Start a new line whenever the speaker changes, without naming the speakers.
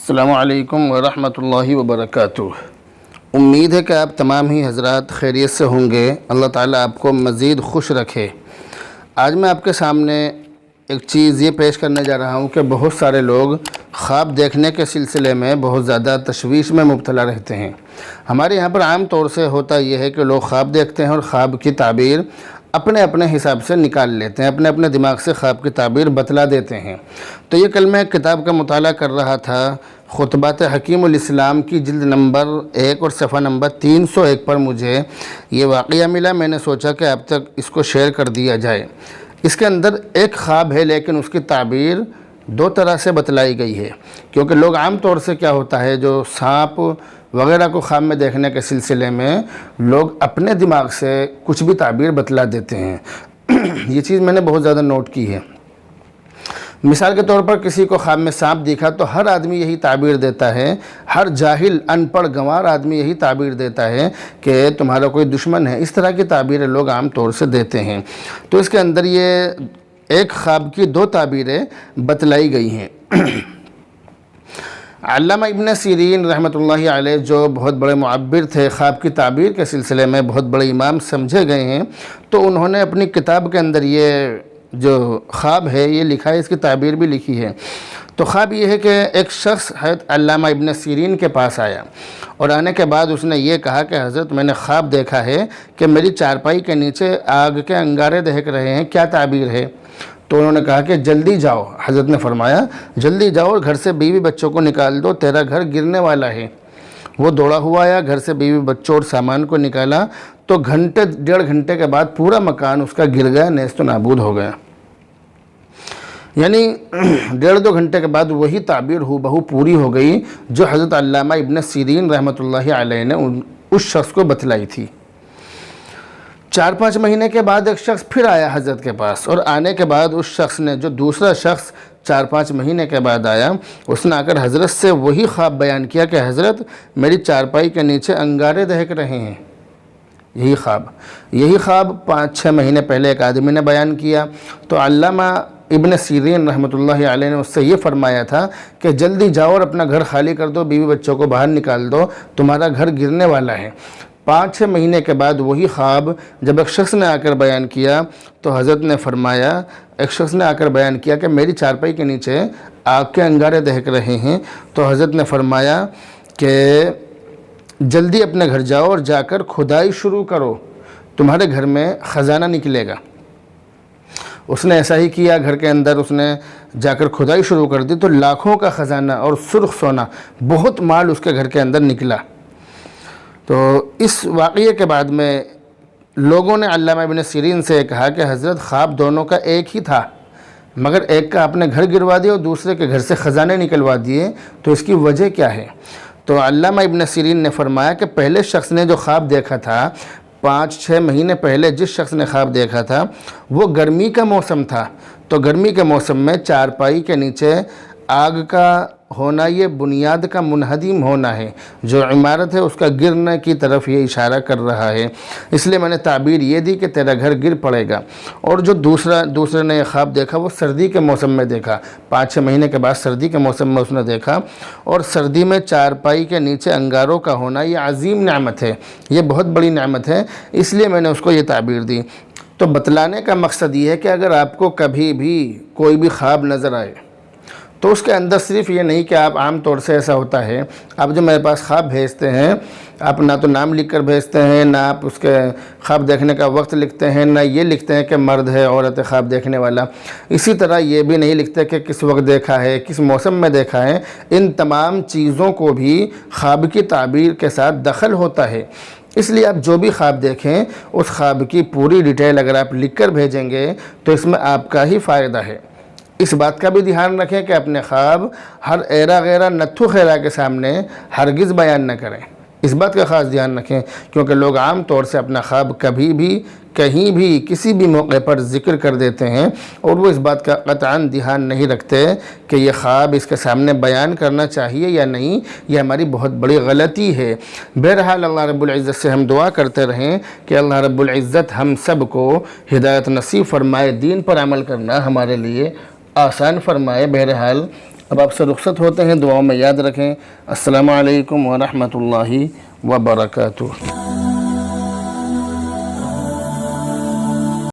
السلام علیکم ورحمۃ اللہ وبرکاتہ۔ امید ہے کہ آپ تمام ہی حضرات خیریت سے ہوں گے۔ اللہ تعالیٰ آپ کو مزید خوش رکھے۔ آج میں آپ کے سامنے ایک چیز یہ پیش کرنے جا رہا ہوں کہ بہت سارے لوگ خواب دیکھنے کے سلسلے میں بہت زیادہ تشویش میں مبتلا رہتے ہیں۔ ہمارے یہاں پر عام طور سے ہوتا یہ ہے کہ لوگ خواب دیکھتے ہیں اور خواب کی تعبیر اپنے اپنے حساب سے نکال لیتے ہیں، اپنے اپنے دماغ سے خواب کی تعبیر بتلا دیتے ہیں۔ تو یہ کل میں ایک کتاب کا مطالعہ کر رہا تھا، خطبات حکیم الاسلام کی جلد نمبر 1 اور صفحہ نمبر 301 پر مجھے یہ واقعہ ملا۔ میں نے سوچا کہ اب تک اس کو شیئر کر دیا جائے۔ اس کے اندر ایک خواب ہے لیکن اس کی تعبیر دو طرح سے بتلائی گئی ہے، کیونکہ لوگ عام طور سے کیا ہوتا ہے جو سانپ وغیرہ کو خواب میں دیکھنے کے سلسلے میں لوگ اپنے دماغ سے کچھ بھی تعبیر بتلا دیتے ہیں۔ یہ چیز میں نے بہت زیادہ نوٹ کی ہے۔ مثال کے طور پر کسی کو خواب میں سانپ دکھا تو ہر آدمی یہی تعبیر دیتا ہے، ہر جاہل ان پڑھ گنوار آدمی یہی تعبیر دیتا ہے کہ تمہارا کوئی دشمن ہے۔ اس طرح کی تعبیریں لوگ عام طور سے دیتے ہیں۔ تو اس کے اندر یہ ایک خواب کی دو تعبیریں بتلائی گئی ہیں۔ علامہ ابن سیرین رحمۃ اللہ علیہ جو بہت بڑے معبر تھے، خواب کی تعبیر کے سلسلے میں بہت بڑے امام سمجھے گئے ہیں، تو انہوں نے اپنی کتاب کے اندر یہ جو خواب ہے یہ لکھا ہے، اس کی تعبیر بھی لکھی ہے۔ تو خواب یہ ہے کہ ایک شخص حضرت علامہ ابن سیرین کے پاس آیا اور آنے کے بعد اس نے یہ کہا کہ حضرت میں نے خواب دیکھا ہے کہ میری چارپائی کے نیچے آگ کے انگارے دہک رہے ہیں، کیا تعبیر ہے؟ تو انہوں نے کہا کہ جلدی جاؤ۔ حضرت نے فرمایا جلدی جاؤ اور گھر سے بیوی بچوں کو نکال دو، تیرا گھر گرنے والا ہے۔ وہ دوڑا ہوا آیا، گھر سے بیوی بچوں اور سامان کو نکالا تو ڈیڑھ گھنٹے کے بعد پورا مکان اس کا گر گیا، نیست و نابود ہو گیا۔ یعنی 1.5-2 گھنٹے کے بعد وہی تعبیر بہو پوری ہو گئی جو حضرت علامہ ابن سیرین رحمۃ اللہ علیہ نے اس شخص کو بتلائی تھی۔ 4-5 مہینے کے بعد ایک شخص پھر آیا حضرت کے پاس، اور آنے کے بعد اس شخص نے، جو دوسرا شخص 4-5 مہینے کے بعد آیا، اس نے آ کر حضرت سے وہی خواب بیان کیا کہ حضرت میری چارپائی کے نیچے انگارے دہک رہے ہیں۔ یہی خواب 5-6 مہینے پہلے ایک آدمی نے بیان کیا۔ تو علامہ ابن سیرین رحمۃ اللہ علیہ نے اس سے یہ فرمایا تھا کہ جلدی جاؤ اور اپنا گھر خالی کر دو، بیوی بچوں کو باہر نکال دو، تمہارا گھر گرنے والا ہے۔ 5-6 مہینے کے بعد وہی خواب جب ایک شخص نے آ کر بیان کیا تو حضرت نے فرمایا، ایک شخص نے آ کر بیان کیا کہ میری چارپائی کے نیچے آگ کے انگارے دہک رہے ہیں، تو حضرت نے فرمایا کہ جلدی اپنے گھر جاؤ اور جا کر کھدائی شروع کرو، تمہارے گھر میں خزانہ نکلے گا۔ اس نے ایسا ہی کیا، گھر کے اندر اس نے جا کر کھدائی شروع کر دی تو لاکھوں کا خزانہ اور سرخ سونا، بہت مال اس کے گھر کے اندر نکلا۔ تو اس واقعے کے بعد میں لوگوں نے علامہ ابن سیرین سے کہا کہ حضرت خواب دونوں کا ایک ہی تھا، مگر ایک کا اپنے گھر گروا دیا اور دوسرے کے گھر سے خزانے نکلوا دیے، تو اس کی وجہ کیا ہے؟ تو علامہ ابن سیرین نے فرمایا کہ پہلے شخص نے جو خواب دیکھا تھا، 5-6 مہینے پہلے جس شخص نے خواب دیکھا تھا، وہ گرمی کا موسم تھا۔ تو گرمی کے موسم میں چارپائی کے نیچے آگ کا ہونا یہ بنیاد کا منہدم ہونا ہے، جو عمارت ہے اس کا گرنے کی طرف یہ اشارہ کر رہا ہے۔ اس لیے میں نے تعبیر یہ دی کہ تیرا گھر گر پڑے گا۔ اور جو دوسرے نے یہ خواب دیکھا وہ سردی کے موسم میں دیکھا، 5-6 مہینے کے بعد سردی کے موسم میں اس نے دیکھا، اور سردی میں چارپائی کے نیچے انگاروں کا ہونا یہ عظیم نعمت ہے، یہ بہت بڑی نعمت ہے، اس لیے میں نے اس کو یہ تعبیر دی۔ تو بتلانے کا مقصد یہ ہے کہ اگر آپ کو کبھی بھی کوئی بھی خواب نظر آئے تو اس کے اندر صرف یہ نہیں کہ آپ عام طور سے ایسا ہوتا ہے، آپ جو میرے پاس خواب بھیجتے ہیں، آپ نہ تو نام لکھ کر بھیجتے ہیں، نہ آپ اس کے خواب دیکھنے کا وقت لکھتے ہیں، نہ یہ لکھتے ہیں کہ مرد ہے عورت ہے خواب دیکھنے والا، اسی طرح یہ بھی نہیں لکھتے کہ کس وقت دیکھا ہے، کس موسم میں دیکھا ہے۔ ان تمام چیزوں کو بھی خواب کی تعبیر کے ساتھ دخل ہوتا ہے۔ اس لیے آپ جو بھی خواب دیکھیں اس خواب کی پوری ڈیٹیل اگر آپ لکھ کر بھیجیں گے تو اس میں آپ کا ہی فائدہ ہے۔ اس بات کا بھی دھیان رکھیں کہ اپنے خواب ہر ایرا غیرہ نتھو خیرہ کے سامنے ہرگز بیان نہ کریں، اس بات کا خاص دھیان رکھیں، کیونکہ لوگ عام طور سے اپنا خواب کبھی بھی کہیں بھی کسی بھی موقع پر ذکر کر دیتے ہیں اور وہ اس بات کا قطعاً دھیان نہیں رکھتے کہ یہ خواب اس کے سامنے بیان کرنا چاہیے یا نہیں۔ یہ ہماری بہت بڑی غلطی ہے۔ بہرحال اللہ رب العزت سے ہم دعا کرتے رہیں کہ اللہ رب العزت ہم سب کو ہدایت نصیب فرمائے، دین پر عمل کرنا ہمارے لیے آسان فرمائے۔ بہرحال اب آپ سے رخصت ہوتے ہیں، دعاؤں میں یاد رکھیں۔ السلام علیکم ورحمۃ اللہ وبرکاتہ۔